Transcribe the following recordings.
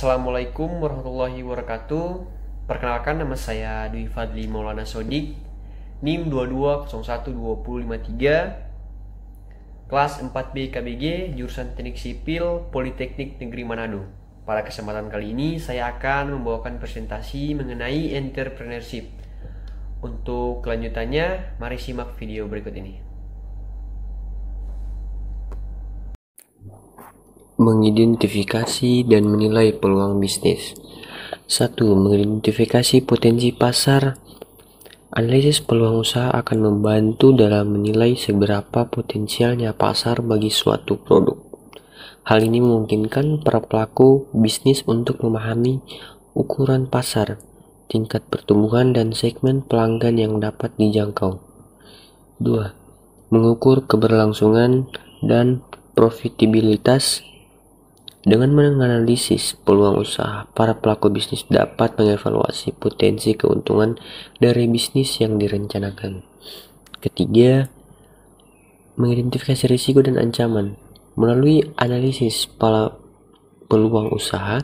Assalamualaikum warahmatullahi wabarakatuh. Perkenalkan, nama saya Dwi Fadli Maulana Sodik, NIM 22012053, kelas 4B KBG, jurusan Teknik Sipil, Politeknik Negeri Manado. Pada kesempatan kali ini saya akan membawakan presentasi mengenai entrepreneurship. Untuk kelanjutannya, mari simak video berikut ini. Mengidentifikasi dan menilai peluang bisnis. 1. Mengidentifikasi potensi pasar. Analisis peluang usaha akan membantu dalam menilai seberapa potensialnya pasar bagi suatu produk. Hal ini memungkinkan para pelaku bisnis untuk memahami ukuran pasar, tingkat pertumbuhan, dan segmen pelanggan yang dapat dijangkau. 2. Mengukur keberlangsungan dan profitabilitas. Dengan menganalisis peluang usaha, para pelaku bisnis dapat mengevaluasi potensi keuntungan dari bisnis yang direncanakan. Ketiga, mengidentifikasi risiko dan ancaman. Melalui analisis peluang usaha,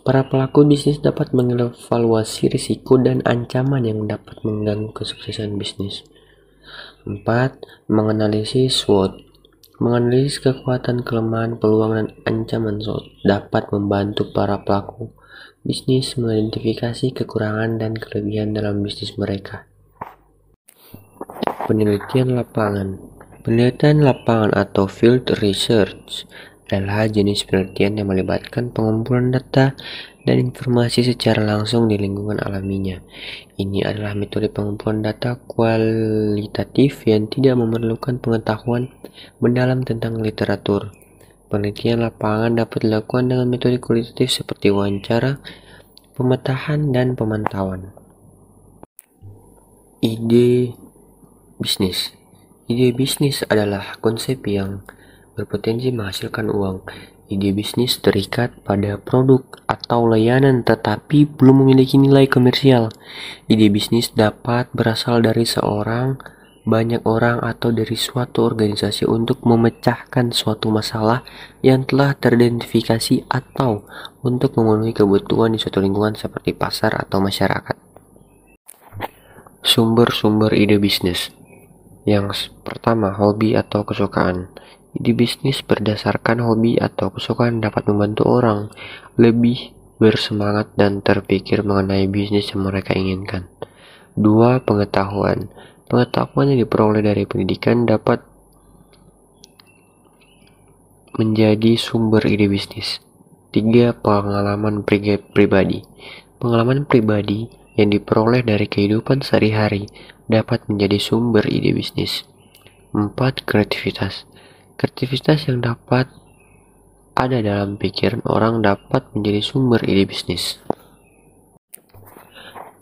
para pelaku bisnis dapat mengevaluasi risiko dan ancaman yang dapat mengganggu kesuksesan bisnis. 4. Menganalisis SWOT. Menganalisis kekuatan, kelemahan, peluang, dan ancaman SWOT dapat membantu para pelaku bisnis mengidentifikasi kekurangan dan kelebihan dalam bisnis mereka. Penelitian lapangan. Penelitian lapangan atau field research adalah jenis penelitian yang melibatkan pengumpulan data dan informasi secara langsung di lingkungan alaminya. Ini adalah metode pengumpulan data kualitatif yang tidak memerlukan pengetahuan mendalam tentang literatur. Penelitian lapangan dapat dilakukan dengan metode kualitatif seperti wawancara, pemetahan, dan pemantauan. Ide bisnis. Ide bisnis adalah konsep yang berpotensi menghasilkan uang. Ide bisnis terikat pada produk atau layanan tetapi belum memiliki nilai komersial. Ide bisnis dapat berasal dari seorang, banyak orang, atau dari suatu organisasi untuk memecahkan suatu masalah yang telah teridentifikasi atau untuk memenuhi kebutuhan di suatu lingkungan seperti pasar atau masyarakat. Sumber-sumber ide bisnis. Yang pertama, hobi atau kesukaan. Ide bisnis berdasarkan hobi atau kesukaan dapat membantu orang lebih bersemangat dan terpikir mengenai bisnis yang mereka inginkan. 2. Pengetahuan. Pengetahuan yang diperoleh dari pendidikan dapat menjadi sumber ide bisnis. 3. Pengalaman pribadi. Pengalaman pribadi yang diperoleh dari kehidupan sehari-hari dapat menjadi sumber ide bisnis. 4. Kreativitas. Kreativitas yang dapat ada dalam pikiran orang dapat menjadi sumber ide bisnis.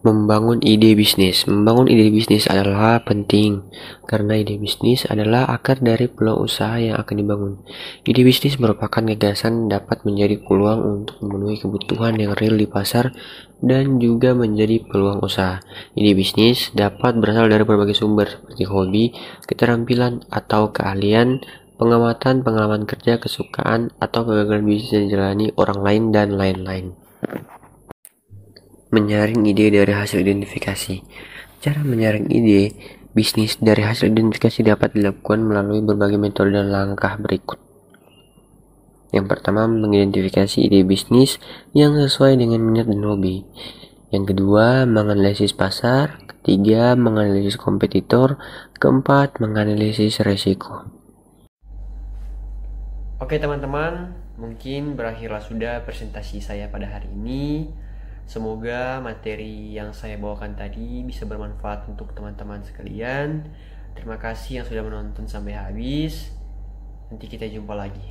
Membangun ide bisnis. Membangun ide bisnis adalah penting karena ide bisnis adalah akar dari peluang usaha yang akan dibangun. Ide bisnis merupakan gagasan dapat menjadi peluang untuk memenuhi kebutuhan yang real di pasar dan juga menjadi peluang usaha. Ide bisnis dapat berasal dari berbagai sumber seperti hobi, keterampilan atau keahlian, pengamatan, pengalaman kerja, kesukaan, atau kegagalan bisnis yang dijalani orang lain, dan lain-lain. Menyaring ide dari hasil identifikasi. Cara menyaring ide bisnis dari hasil identifikasi dapat dilakukan melalui berbagai metode dan langkah berikut. Yang pertama, mengidentifikasi ide bisnis yang sesuai dengan minat dan hobi. Yang kedua, menganalisis pasar. Ketiga, menganalisis kompetitor. Keempat, menganalisis resiko. Oke teman-teman, mungkin berakhirlah sudah presentasi saya pada hari ini. Semoga materi yang saya bawakan tadi bisa bermanfaat untuk teman-teman sekalian. Terima kasih yang sudah menonton sampai habis. Nanti kita jumpa lagi.